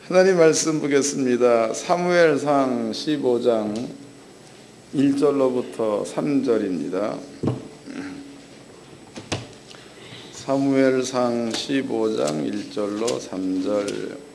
하나님 말씀 보겠습니다. 사무엘상 15장 1절로부터 3절입니다. 사무엘상 15장 1절로 3절.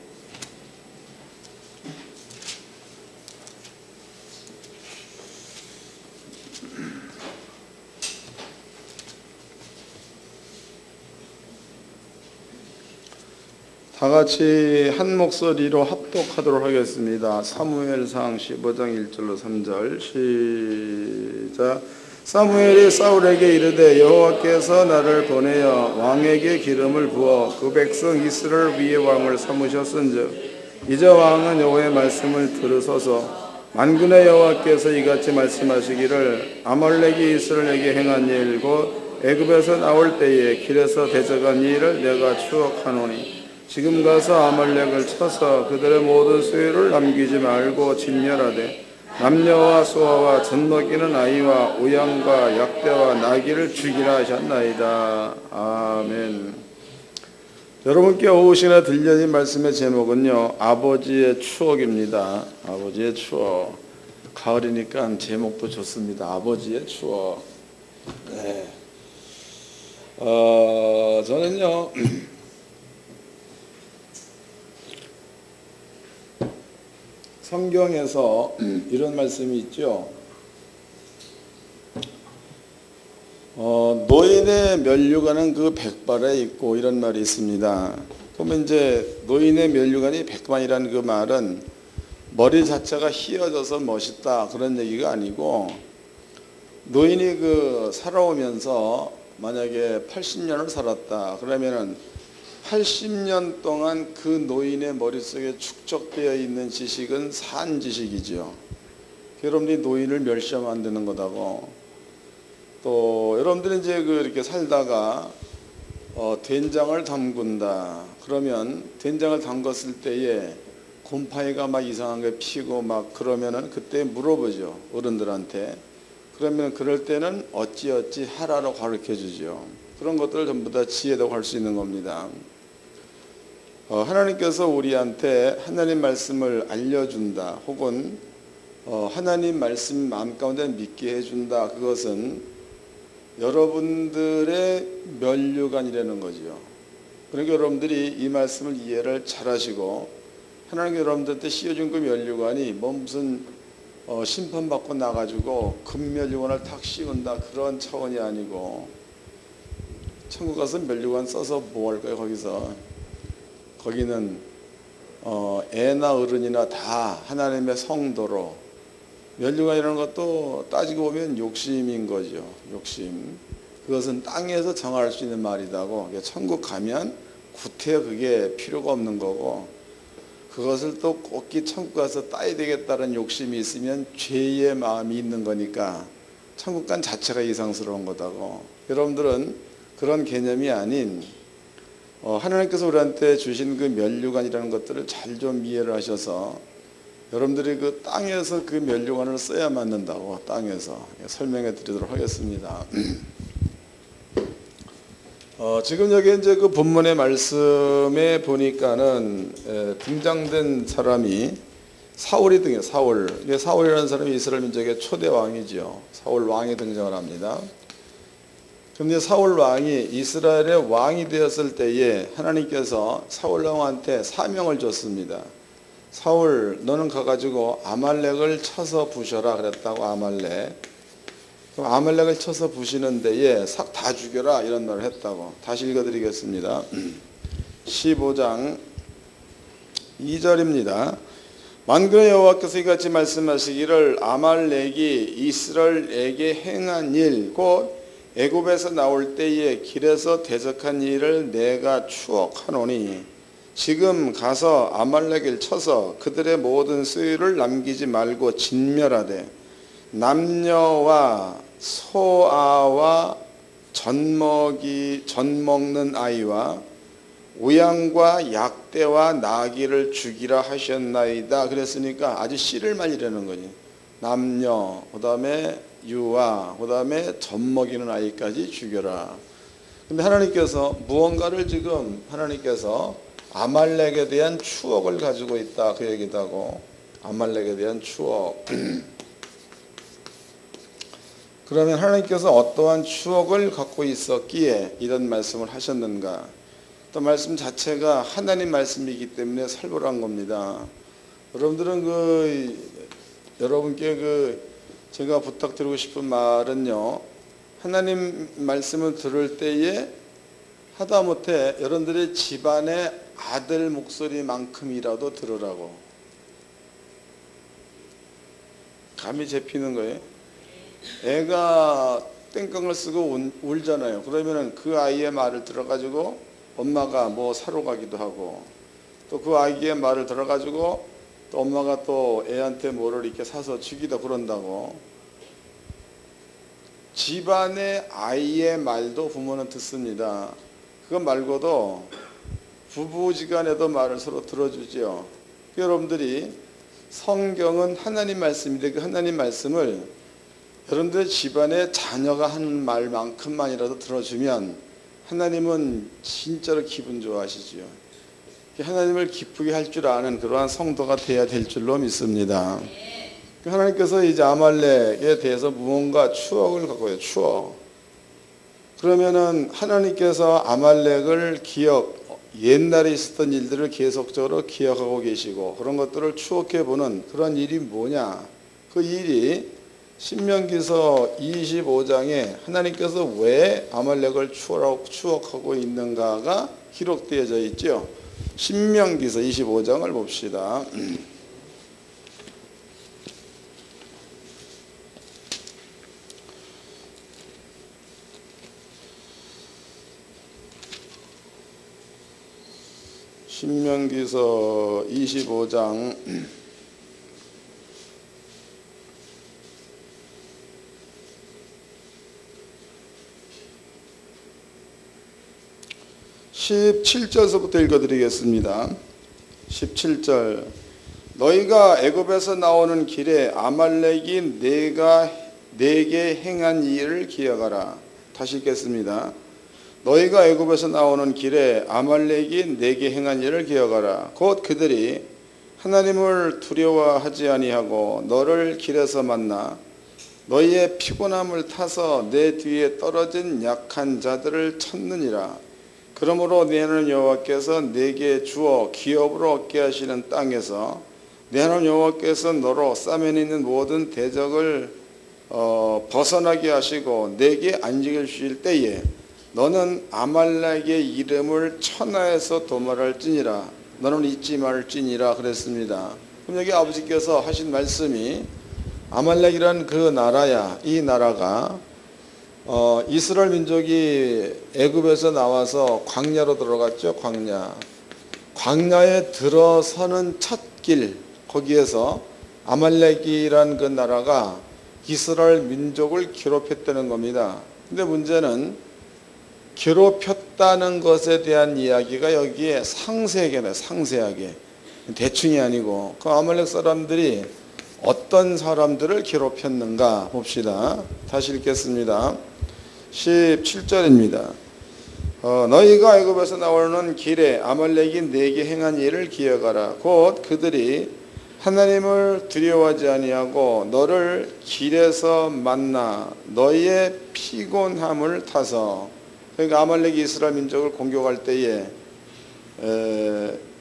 다 같이 한 목소리로 합독하도록 하겠습니다. 사무엘상 15장 1절로 3절 시작. 사무엘이 사울에게 이르되 여호와께서 나를 보내어 왕에게 기름을 부어 그 백성 이스라엘 위에 왕을 삼으셨은즉 이제 왕은 여호와의 말씀을 들으소서. 만군의 여호와께서 이같이 말씀하시기를 아말렉이 이스라엘에게 행한 일 곧 애굽에서 나올 때에 길에서 대적한 일을 내가 추억하노니 지금 가서 아말렉을 쳐서 그들의 모든 소유를 남기지 말고 진멸하되 남녀와 소아와 젖먹이는 아이와 우양과 약대와 나귀를 죽이라 하셨나이다. 아멘. 여러분께 오후 시간에 들려진 말씀의 제목은요, 아버지의 추억입니다. 아버지의 추억. 가을이니까 제목도 좋습니다. 아버지의 추억. 네. 저는요, 성경에서 이런 말씀이 있죠. 노인의 면류관은 그 백발에 있고 이런 말이 있습니다. 그러면 이제 노인의 면류관이 백반이라는 그 말은 머리 자체가 휘어져서 멋있다 그런 얘기가 아니고, 노인이 살아오면서 만약에 80년을 살았다 그러면은 80년 동안 그 노인의 머릿속에 축적되어 있는 지식은 산 지식이죠. 여러분들이 노인을 멸시하면 안 되는 거다고. 또 여러분들이 이제 이렇게 살다가 된장을 담근다 그러면 된장을 담갔을 때에 곰팡이가 막 이상하게 피고 막 그러면은 그때 물어보죠, 어른들한테. 그러면 그럴 때는 어찌어찌 하라고 가르쳐 주죠. 그런 것들을 전부 다 지혜라고 할 수 있는 겁니다. 하나님께서 우리한테 하나님 말씀을 알려준다 혹은 하나님 말씀 마음 가운데 믿게 해준다, 그것은 여러분들의 면류관이라는 거죠. 그러니까 여러분들이 이 말씀을 이해를 잘 하시고 하나님 여러분들한테 씌워준 그 면류관이 무슨 심판받고 나가지고 금면류관을 탁 씌운다 그런 차원이 아니고, 천국 가서 면류관 써서 뭐 할까요? 거기는 애나 어른이나 다 하나님의 성도로, 면류관이라는 것도 따지고 보면 욕심인 거죠. 욕심. 그것은 땅에서 정할 수 있는 말이다고. 천국 가면 구태여 그게 필요가 없는 거고, 그것을 또 꼭히 천국 가서 따야 되겠다는 욕심이 있으면 죄의 마음이 있는 거니까 천국관 자체가 이상스러운 거다고. 여러분들은 그런 개념이 아닌 하나님께서 우리한테 주신 그 면류관이라는 것들을 잘 좀 이해를 하셔서 여러분들이 그 땅에서 그 면류관을 써야 맞는다고 땅에서 설명해 드리도록 하겠습니다. 지금 여기 이제 그 본문의 말씀에 보니까는 등장된 사람이 사울이 사울이라는 사람이 이스라엘 민족의 초대 왕이죠. 사울 왕이 등장을 합니다. 그런데 사울 왕이 이스라엘의 왕이 되었을 때에 하나님께서 사울 왕한테 사명을 줬습니다. 사울, 너는 가가지고 아말렉을 쳐서 부셔라 그랬다고. 그럼 아말렉을 쳐서 부시는 데에 싹 다 죽여라 이런 말을 했다고. 다시 읽어드리겠습니다. 15장 2절입니다. 만군의 여호와께서 이같이 말씀하시기를 아말렉이 이스라엘에게 행한 일 곧 애굽에서 나올 때에 길에서 대적한 일을 내가 추억하노니 지금 가서 아말렉을 쳐서 그들의 모든 소유를 남기지 말고 진멸하되 남녀와 소아와 젖먹는 아이와 우양과 약대와 나귀를 죽이라 하셨나이다. 그랬으니까 아주 씨를 말리라는 거지. 남녀, 그 다음에 유아, 그 다음에 젖먹이는 아이까지 죽여라. 근데 하나님께서 무언가를 지금 하나님께서 아말렉에 대한 추억을 가지고 있다 그 얘기도 하고 아말렉에 대한 추억. 그러면 하나님께서 어떠한 추억을 갖고 있었기에 이런 말씀을 하셨는가? 또 말씀 자체가 하나님 말씀이기 때문에 살벌한 겁니다. 여러분들은 여러분께 제가 부탁드리고 싶은 말은요, 하나님 말씀을 들을 때에 하다못해 여러분들의 집안의 아들 목소리만큼이라도 들으라고. 감이 잡히는 거예요. 애가 땡깡을 쓰고 울잖아요. 그러면은 그 아이의 말을 들어가지고 엄마가 뭐 사러 가기도 하고, 또 그 아이의 말을 들어가지고 또 엄마가 또 애한테 뭐를 이렇게 사서 주기도 그런다고. 집안의 아이의 말도 부모는 듣습니다. 그거 말고도 부부지간에도 말을 서로 들어주죠. 여러분들이 성경은 하나님 말씀인데 그 하나님 말씀을 여러분들 집안에 자녀가 하는 말만큼만이라도 들어주면 하나님은 진짜로 기분 좋아하시지요. 하나님을 기쁘게 할 줄 아는 그러한 성도가 돼야 될 줄로 믿습니다. 하나님께서 이제 아말렉에 대해서 무언가 추억을 갖고 있어요. 추억. 그러면은 하나님께서 아말렉을 옛날에 있었던 일들을 계속적으로 기억하고 계시고 그런 것들을 추억해 보는 그런 일이 뭐냐? 그 일이 신명기서 25장에 하나님께서 왜 아말렉을 추억하고 있는가가 기록되어져 있죠. 신명기서 25장을 봅시다. 신명기서 25장 17절서부터 읽어드리겠습니다. 17절. 너희가 애굽에서 나오는 길에 아말렉이 내게 행한 일을 기억하라. 다시 읽겠습니다. 너희가 애굽에서 나오는 길에 아말렉이 내게 행한 일을 기억하라. 곧 그들이 하나님을 두려워하지 아니하고 너를 길에서 만나 너희의 피곤함을 타서 내 뒤에 떨어진 약한 자들을 쳤느니라. 그러므로 내 하나님 여호와께서 내게 주어 기업으로 얻게 하시는 땅에서 내 하나님 여호와께서 너로 싸면에 있는 모든 대적을 벗어나게 하시고 내게 안식을 주실 때에 너는 아말렉의 이름을 천하에서 도말할지니라. 너는 잊지 말지니라 그랬습니다. 그럼 여기 아버지께서 하신 말씀이 아말렉이란 그 나라야. 이 나라가 이스라엘 민족이 애굽에서 나와서 광야로 들어갔죠. 광야에 들어서는 첫 길, 거기에서 아말렉이란 그 나라가 이스라엘 민족을 괴롭혔다는 겁니다. 근데 문제는 괴롭혔다는 것에 대한 이야기가 여기에 상세하게 대충이 아니고 그 아말렉 사람들이 어떤 사람들을 괴롭혔는가 봅시다. 다시 읽겠습니다. 17절입니다. 너희가 애굽에서 나오는 길에 아말렉이 내게 행한 일을 기억하라. 곧 그들이 하나님을 두려워하지 아니하고 너를 길에서 만나 너희의 피곤함을 타서, 그러니까 아말렉이 이스라엘 민족을 공격할 때에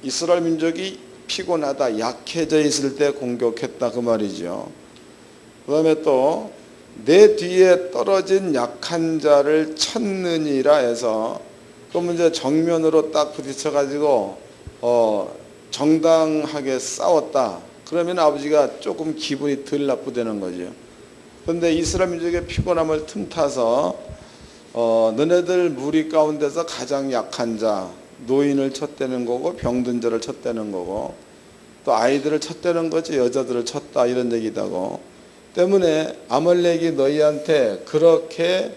이스라엘 민족이 피곤하다, 약해져 있을 때 공격했다 그 말이죠. 그 다음에 또 내 뒤에 떨어진 약한 자를 쳤느니라 해서 그 문제 정면으로 딱 부딪혀가지고 정당하게 싸웠다. 그러면 아버지가 조금 기분이 덜 나쁘다는 거죠. 그런데 이스라엘 민족의 피곤함을 틈타서 너네들 무리 가운데서 가장 약한 자, 노인을 쳤다는 거고 병든 자를 쳤다는 거고 또 아이들을 쳤다는 거지, 여자들을 쳤다 이런 얘기다고. 때문에 아말렉이 너희한테 그렇게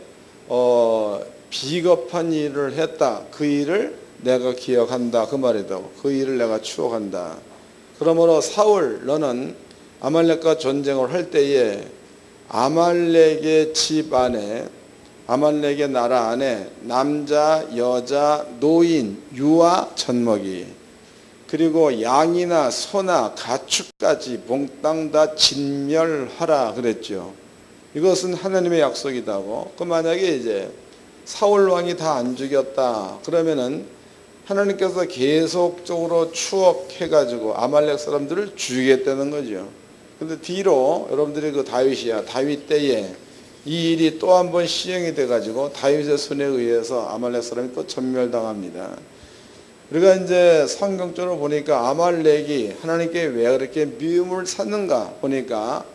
비겁한 일을 했다. 그 일을 내가 기억한다 그 말이다고. 그 일을 내가 추억한다. 그러므로 사울, 너는 아말렉과 전쟁을 할 때에 아말렉의 집 안에, 아말렉의 나라 안에 남자, 여자, 노인, 유아, 젖먹이 그리고 양이나 소나 가축까지 몽땅 다 진멸하라 그랬죠. 이것은 하나님의 약속이다고. 그 만약에 이제 사울 왕이 다 안 죽였다 그러면은 하나님께서 계속적으로 추억해가지고 아말렉 사람들을 죽이겠다는 거죠. 근데 뒤로 여러분들이 그 다윗 때에 이 일이 또 한 번 시행이 돼가지고 다윗의 손에 의해서 아말렉 사람이 또 전멸당합니다. 우리가 이제 성경적으로 보니까 아말렉이 하나님께 왜 그렇게 미움을 샀는가 보니까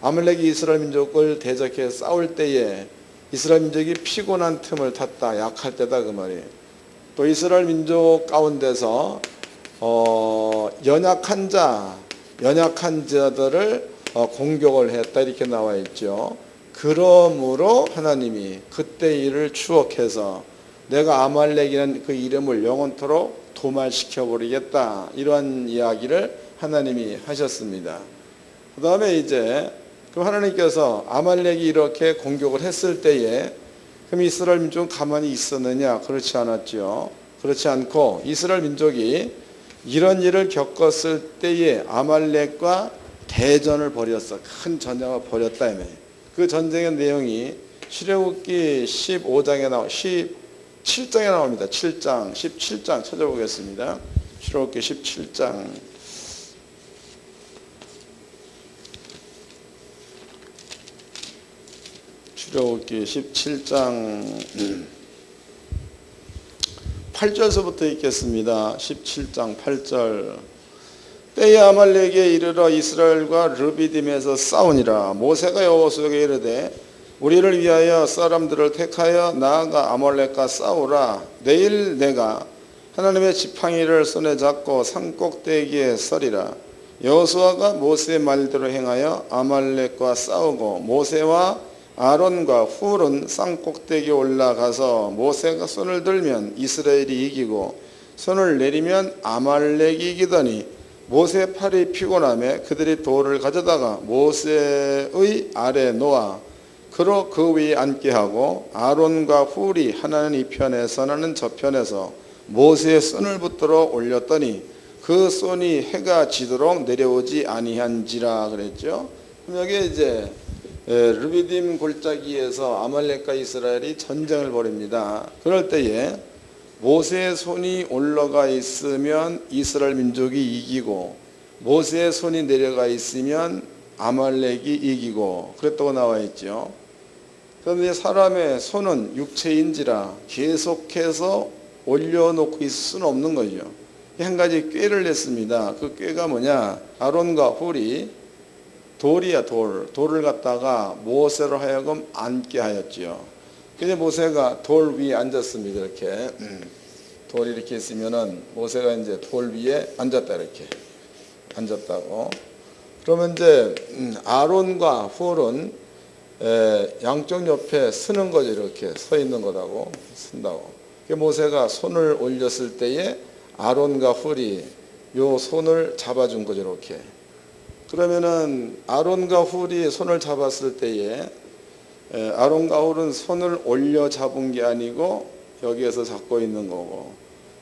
아말렉이 이스라엘 민족을 대적해 싸울 때에 이스라엘 민족이 피곤한 틈을 탔다, 약할 때다 그 말이에요. 또 이스라엘 민족 가운데서 연약한 자들을 공격을 했다 이렇게 나와 있죠. 그러므로 하나님이 그때 일을 추억해서 내가 아말렉이라는 그 이름을 영원토록 도말시켜 버리겠다 이러한 이야기를 하나님이 하셨습니다. 그 다음에 이제 그 하나님께서 아말렉이 이렇게 공격을 했을 때에 그럼 이스라엘 민족은 가만히 있었느냐? 그렇지 않았죠. 그렇지 않고 이스라엘 민족이 이런 일을 겪었을 때에 아말렉과 대전을 벌였어. 큰 전쟁을 벌였다. 그 전쟁의 내용이 출애굽기 17장에 나옵니다. 17장 찾아보겠습니다. 출애굽기 17장. 출애굽기 17장 8절서부터 읽겠습니다. 17장 8절. 때에 아말렉에 이르러 이스라엘과 르비딤에서 싸우니라. 모세가 여호수아에게 이르되 우리를 위하여 사람들을 택하여 나아가 아말렉과 싸우라. 내일 내가 하나님의 지팡이를 손에 잡고 산꼭대기에 서리라. 여호수아가 모세의 말대로 행하여 아말렉과 싸우고 모세와 아론과 훌은 산꼭대기에 올라가서 모세가 손을 들면 이스라엘이 이기고 손을 내리면 아말렉이 이기더니 모세의 팔이 피곤하며 그들이 돌을 가져다가 모세의 아래 놓아 그로 그 위에 앉게 하고 아론과 훌이 하나는 이 편에서 하나는 저 편에서 모세의 손을 붙들어 올렸더니 그 손이 해가 지도록 내려오지 아니한지라 그랬죠. 그럼 여기 이제 르비딤 골짜기에서 아말렉과 이스라엘이 전쟁을 벌입니다. 그럴 때에 모세의 손이 올라가 있으면 이스라엘 민족이 이기고 모세의 손이 내려가 있으면 아말렉이 이기고 그랬다고 나와 있죠. 그런데 사람의 손은 육체인지라 계속해서 올려놓고 있을 수는 없는 거죠. 한 가지 꾀를 냈습니다. 그 꾀가 뭐냐? 아론과 훌이 돌을 갖다가 모세로 하여금 앉게 하였지요. 그래서 모세가 돌 위에 앉았습니다. 이렇게 돌이 이렇게 있으면은 모세가 이제 돌 위에 앉았다 이렇게 앉았다고. 그러면 이제 아론과 훌은 양쪽 옆에 서는 거죠. 이렇게 서 있는 거라고 쓴다고. 모세가 손을 올렸을 때에 아론과 훌이 요 손을 잡아준 거죠. 이렇게. 그러면은 아론과 훌이 손을 잡았을 때에 아론과 훌은 손을 올려 잡은 게 아니고 여기에서 잡고 있는 거고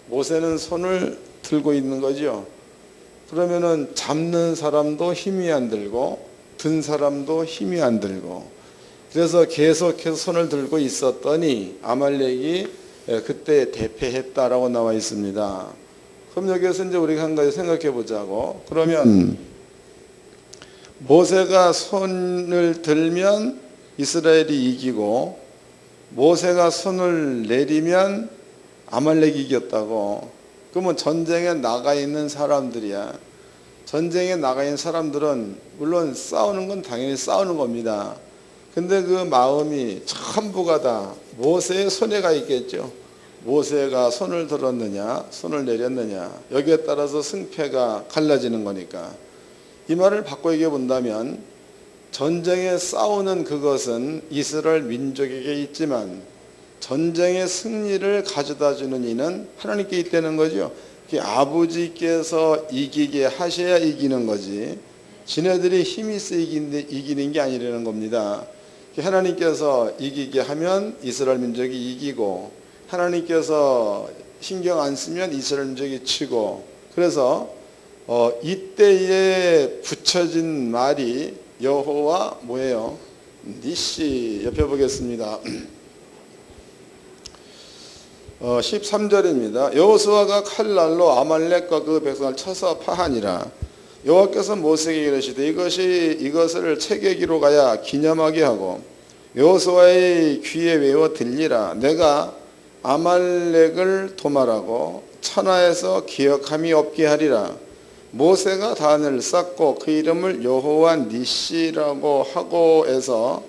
모세는 손을 들고 있는 거죠. 그러면은 잡는 사람도 힘이 안 들고 든 사람도 힘이 안 들고 그래서 계속해서 손을 들고 있었더니 아말렉이 그때 대패했다라고 나와 있습니다. 그럼 여기에서 이제 우리가 한 가지 생각해 보자고. 그러면 모세가 손을 들면 이스라엘이 이기고 모세가 손을 내리면 아말렉이 이겼다고. 그러면 전쟁에 나가 있는 사람들이야. 전쟁에 나가 있는 사람들은 물론 싸우는 건 당연히 싸우는 겁니다. 근데 그 마음이 전부가 다 모세의 손에 가 있겠죠. 모세가 손을 들었느냐 손을 내렸느냐 여기에 따라서 승패가 갈라지는 거니까. 이 말을 바꿔 얘기해 본다면 전쟁에 싸우는 그것은 이스라엘 민족에게 있지만 전쟁의 승리를 가져다 주는 이는 하나님께 있다는 거죠. 아버지께서 이기게 하셔야 이기는 거지 지네들이 힘이 있어 이기는 게 아니라는 겁니다. 하나님께서 이기게 하면 이스라엘 민족이 이기고 하나님께서 신경 안 쓰면 이스라엘 민족이 치고 그래서 이때에 붙여진 말이 여호와 뭐예요? 니시. 옆에 보겠습니다. 13절입니다. 여호수아가 칼날로 아말렉과 그 백성을 쳐서 파하니라. 여호와께서 모세에게 이르시되 이것을 책에 기록하여 기념하게 하고 여호수아의 귀에 외워 들리라. 내가 아말렉을 도말하고 천하에서 기억함이 없게 하리라. 모세가 단을 쌓고 그 이름을 여호와 니시라고 하고 해서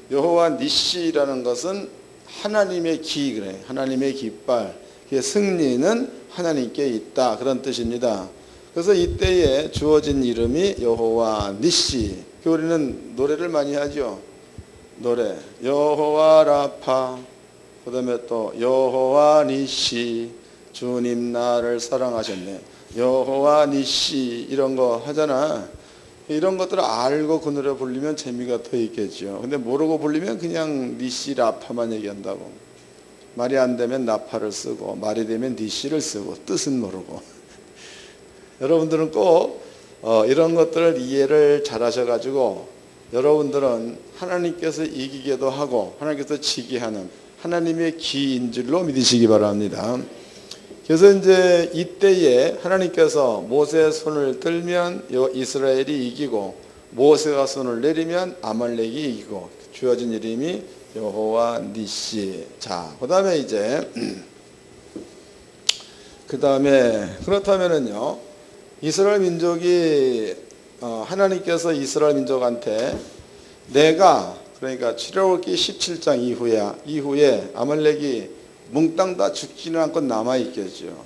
여호와 니시라는 것은 하나님의 기, 그래. 하나님의 깃발. 승리는 하나님께 있다. 그런 뜻입니다. 그래서 이때에 주어진 이름이 여호와 니시. 우리는 노래를 많이 하죠. 노래. 여호와 라파. 그 다음에 또 여호와 니시. 주님 나를 사랑하셨네. 여호와 니시. 이런 거 하잖아. 이런 것들을 알고 그 노래 부르면 재미가 더 있겠죠. 근데 모르고 부르면 그냥 니시 라파만 얘기한다고. 말이 안 되면 나파를 쓰고 말이 되면 니시를 쓰고 뜻은 모르고. 여러분들은 꼭 이런 것들을 이해를 잘 하셔가지고 여러분들은 하나님께서 이기게도 하고 하나님께서 지게 하는 하나님의 기인 줄로 믿으시기 바랍니다. 그래서 이제 이때에 하나님께서 모세의 손을 들면 이스라엘이 이기고 모세가 손을 내리면 아말렉이 이기고 주어진 이름이 여호와 니시. 자, 그다음에 이제 그렇다면은요 이스라엘 민족이 하나님께서 이스라엘 민족한테 내가 그러니까 출애굽기 17장 이후에 아말렉이 몽땅 다 죽지는 않고 남아있겠죠.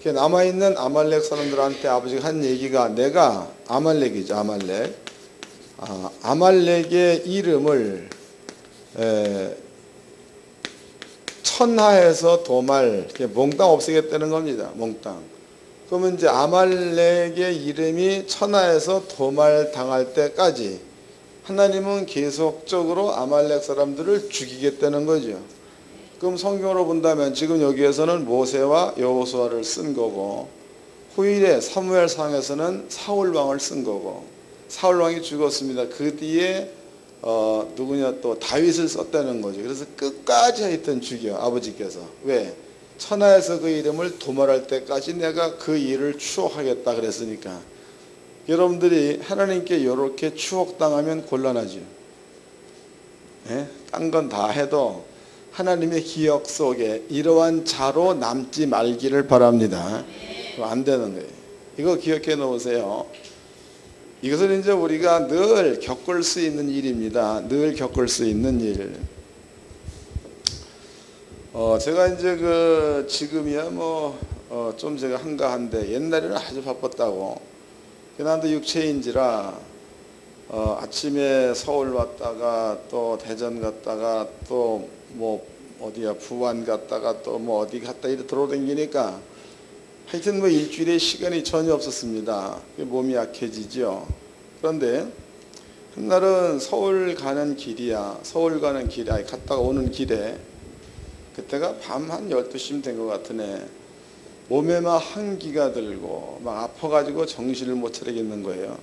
남아있는 아말렉 사람들한테 아버지가 한 얘기가 내가 아말렉이죠. 아말렉의 이름을 천하에서 도말 몽땅 없애겠다는 겁니다. 몽땅. 그러면 이제 아말렉의 이름이 천하에서 도말 당할 때까지 하나님은 계속적으로 아말렉 사람들을 죽이겠다는 거죠. 그럼 성경으로 본다면 지금 여기에서는 모세와 여호수아를 쓴 거고 후일에 사무엘상에서는 사울왕을 쓴 거고 사울왕이 죽었습니다. 그 뒤에 또 다윗을 썼다는 거죠. 그래서 끝까지 하여튼 죽여 아버지께서. 왜? 천하에서 그 이름을 도말할 때까지 내가 그 일을 추억하겠다 그랬으니까. 여러분들이 하나님께 이렇게 추억당하면 곤란하죠. 딴 건 다 해도 하나님의 기억 속에 이러한 자로 남지 말기를 바랍니다. 안 되는 거예요. 이거 기억해 놓으세요. 이것은 이제 우리가 늘 겪을 수 있는 일입니다. 늘 겪을 수 있는 일. 제가 이제 지금이야 좀 제가 한가한데 옛날에는 아주 바빴다고. 난도 육체인지라 아침에 서울 왔다가 또 대전 갔다가 또 어디야 부안 갔다가 또 어디 갔다 이렇게 돌아다니니까 하여튼 일주일에 시간이 전혀 없었습니다. 몸이 약해지죠. 그런데 한날은 서울 가는 길이야. 갔다가 오는 길에 그때가 밤 한 12시쯤 된 것 같으네. 몸에 막 한기가 들고 막 아파가지고 정신을 못 차리겠는 거예요.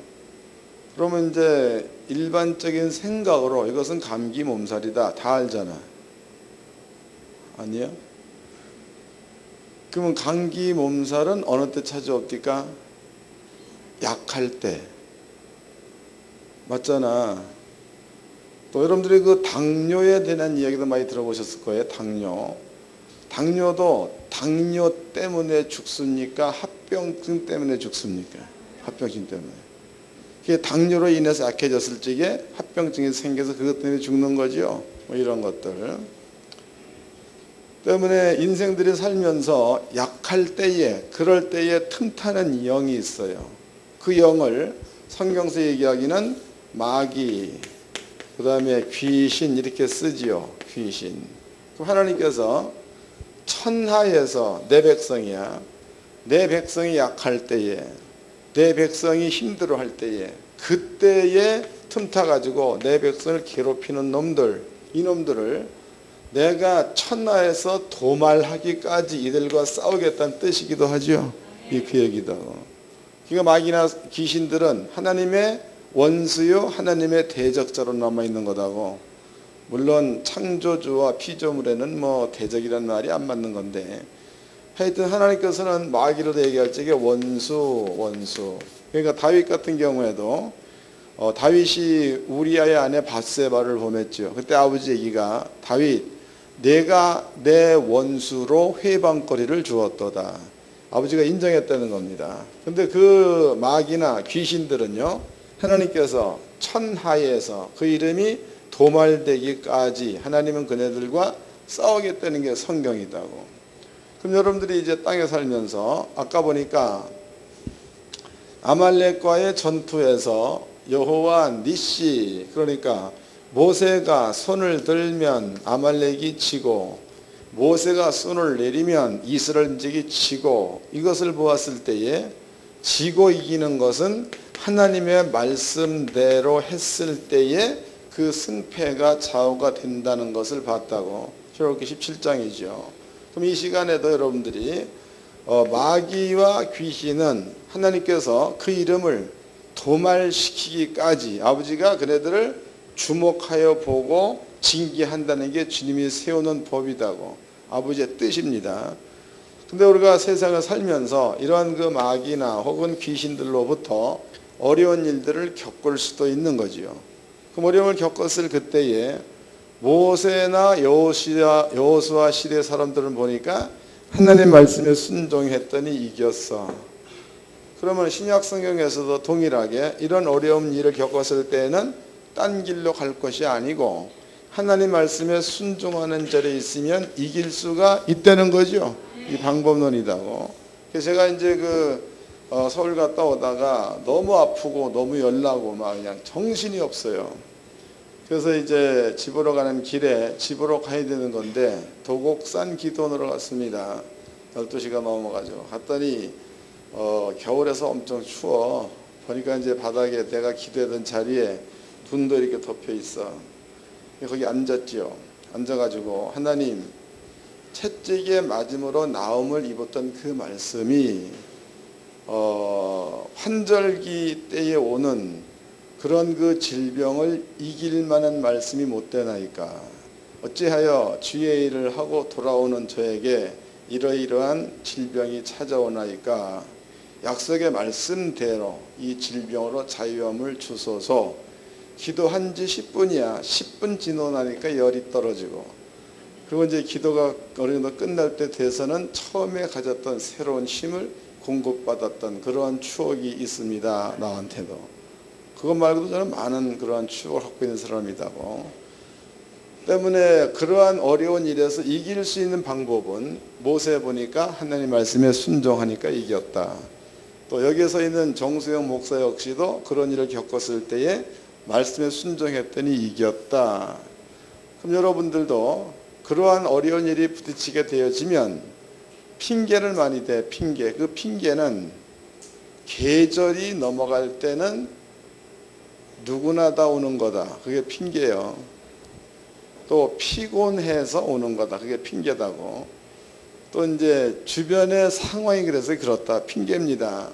그러면 이제 일반적인 생각으로 이것은 감기 몸살이다 다 알잖아. 아니요? 그러면 감기 몸살은 어느 때 찾아옵니까? 약할 때. 맞잖아. 또 여러분들이 그 당뇨에 대한 이야기도 많이 들어보셨을 거예요. 당뇨도 당뇨 때문에 죽습니까? 합병증 때문에 죽습니까? 합병증 때문에. 그게 당뇨로 인해서 약해졌을 적에 합병증이 생겨서 그것 때문에 죽는 거죠. 이런 것들. 때문에 인생들이 살면서 약할 때에 그럴 때에 틈타는 영이 있어요. 그 영을 성경에서 얘기하기는 마귀, 그 다음에 귀신 이렇게 쓰지요. 귀신. 그럼 하나님께서 천하에서 내 백성이야. 내 백성이 약할 때에 내 백성이 힘들어할 때에 그때에 틈타가지고 내 백성을 괴롭히는 놈들 이놈들을 내가 천하에서 도말하기까지 이들과 싸우겠다는 뜻이기도 하죠. 그 얘기다. 그러니까 마귀나 귀신들은 하나님의 원수요 하나님의 대적자로 남아있는 거다고. 물론 창조주와 피조물에는 뭐 대적이란 말이 안 맞는 건데, 하여튼 하나님께서는 마귀로 얘기할 적에 원수. 그러니까 다윗 같은 경우에도 다윗이 우리아의 아내 밧세바를 범했죠. 그때 아버지 얘기가, 다윗 내가 내 원수로 회방거리를 주었도다. 아버지가 인정했다는 겁니다. 근데 그 마귀나 귀신들은요, 하나님께서 천하에서 그 이름이 도말되기까지 하나님은 그네들과 싸우겠다는 게 성경이다고. 그럼 여러분들이 이제 땅에 살면서 아까 보니까 아말렉과의 전투에서 여호와 니시, 그러니까 모세가 손을 들면 아말렉이 지고 모세가 손을 내리면 이스라엘인족이 지고, 이것을 보았을 때에 지고 이기는 것은 하나님의 말씀대로 했을 때에 그 승패가 좌우가 된다는 것을 봤다고. 출애굽기 17장이죠. 그럼 이 시간에도 여러분들이 마귀와 귀신은 하나님께서 그 이름을 도말시키기까지 아버지가 그네들을 주목하여 보고 징계한다는 게 주님이 세우는 법이다고, 아버지의 뜻입니다. 근데 우리가 세상을 살면서 이러한 그 마귀나 혹은 귀신들로부터 어려운 일들을 겪을 수도 있는 거지요. 그 어려움을 겪었을 그때에 모세나 여호수아 시대 사람들을 보니까 하나님 말씀에 순종했더니 이겼어. 그러면 신약 성경에서도 동일하게 이런 어려운 일을 겪었을 때에는 딴 길로 갈 것이 아니고 하나님 말씀에 순종하는 자리에 있으면 이길 수가 있다는 거죠. 이 방법론이다고. 그래서 제가 이제 서울 갔다 오다가 너무 아프고 너무 열나고 막 그냥 정신이 없어요. 그래서 이제 집으로 가는 길에, 집으로 가야 되는 건데 도곡산 기도원으로 갔습니다. 12시가 넘어가죠. 갔더니 겨울에서 엄청 추워. 보니까 이제 바닥에 내가 기도하던 자리에 눈도 이렇게 덮여 있어. 거기 앉았지요. 앉아가지고 하나님, 채찍에 맞음으로 나음을 입었던 그 말씀이 환절기 때에 오는 그런 그 질병을 이길 만한 말씀이 못 되나이까. 어찌하여 주의 일을 하고 돌아오는 저에게 이러이러한 질병이 찾아오나이까. 약속의 말씀대로 이 질병으로 자유함을 주소서. 기도한 지 10분이야. 10분 지나고 나니까 열이 떨어지고, 그리고 이제 기도가 어느 정도 끝날 때 돼서는 처음에 가졌던 새로운 힘을 공급받았던 그러한 추억이 있습니다. 나한테도. 그것 말고도 저는 많은 그러한 추억을 갖고 있는 사람이다고. 때문에 그러한 어려운 일에서 이길 수 있는 방법은 모세 보니까 하나님 말씀에 순종하니까 이겼다. 또 여기에 서 있는 정수영 목사 역시도 그런 일을 겪었을 때에 말씀에 순종했더니 이겼다. 그럼 여러분들도 그러한 어려운 일이 부딪히게 되어지면 핑계를 많이 대. 핑계. 그 핑계는 계절이 넘어갈 때는 누구나 다 오는 거다. 그게 핑계예요. 또 피곤해서 오는 거다. 그게 핑계다고. 또 이제 주변의 상황이 그래서 그렇다. 핑계입니다.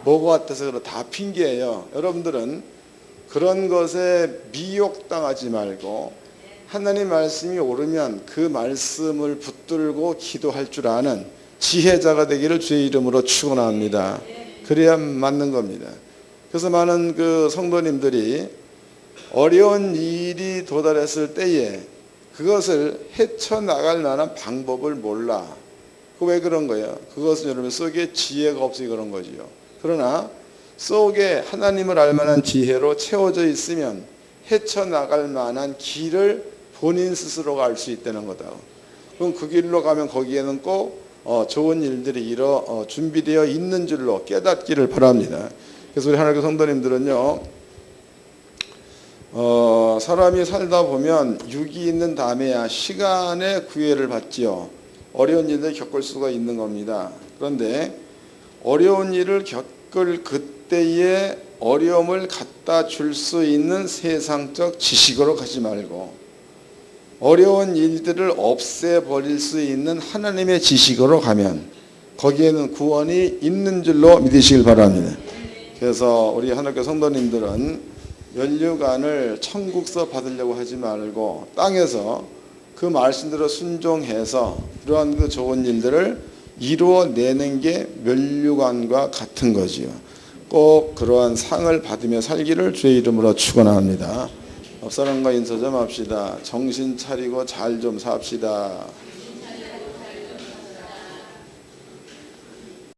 뭐가 같아서 그렇다. 다 핑계예요. 여러분들은 그런 것에 미혹당하지 말고 하나님 말씀이 오르면 그 말씀을 붙들고 기도할 줄 아는 지혜자가 되기를 주의 이름으로 축원합니다. 그래야 맞는 겁니다. 그래서 많은 그 성도님들이 어려운 일이 도달했을 때에 그것을 헤쳐나갈 만한 방법을 몰라. 왜 그런 거예요? 그것은 여러분 속에 지혜가 없어서 그런 거지요. 그러나 속에 하나님을 알 만한 지혜로 채워져 있으면 헤쳐나갈 만한 길을 본인 스스로가 알 수 있다는 거다. 그럼 그 길로 가면 거기에는 꼭 좋은 일들이 준비되어 있는 줄로 깨닫기를 바랍니다. 그래서 우리 하나님의 성도님들은요, 사람이 살다 보면 육이 있는 다음에야 시간의 구애를 받지요. 어려운 일을 겪을 수가 있는 겁니다. 그런데 어려운 일을 겪을 그때의 어려움을 갖다 줄 수 있는 세상적 지식으로 가지 말고 어려운 일들을 없애버릴 수 있는 하나님의 지식으로 가면 거기에는 구원이 있는 줄로 믿으시길 바랍니다. 그래서 우리 하나님께 성도님들은 면류관을 천국서 받으려고 하지 말고 땅에서 그 말씀대로 순종해서 그러한 그 좋은 일들을 이루어내는 게 면류관과 같은 거지요. 꼭 그러한 상을 받으며 살기를 주의 이름으로 축원합니다. 옆사람과 인사 좀 합시다. 정신 차리고 잘 좀 삽시다.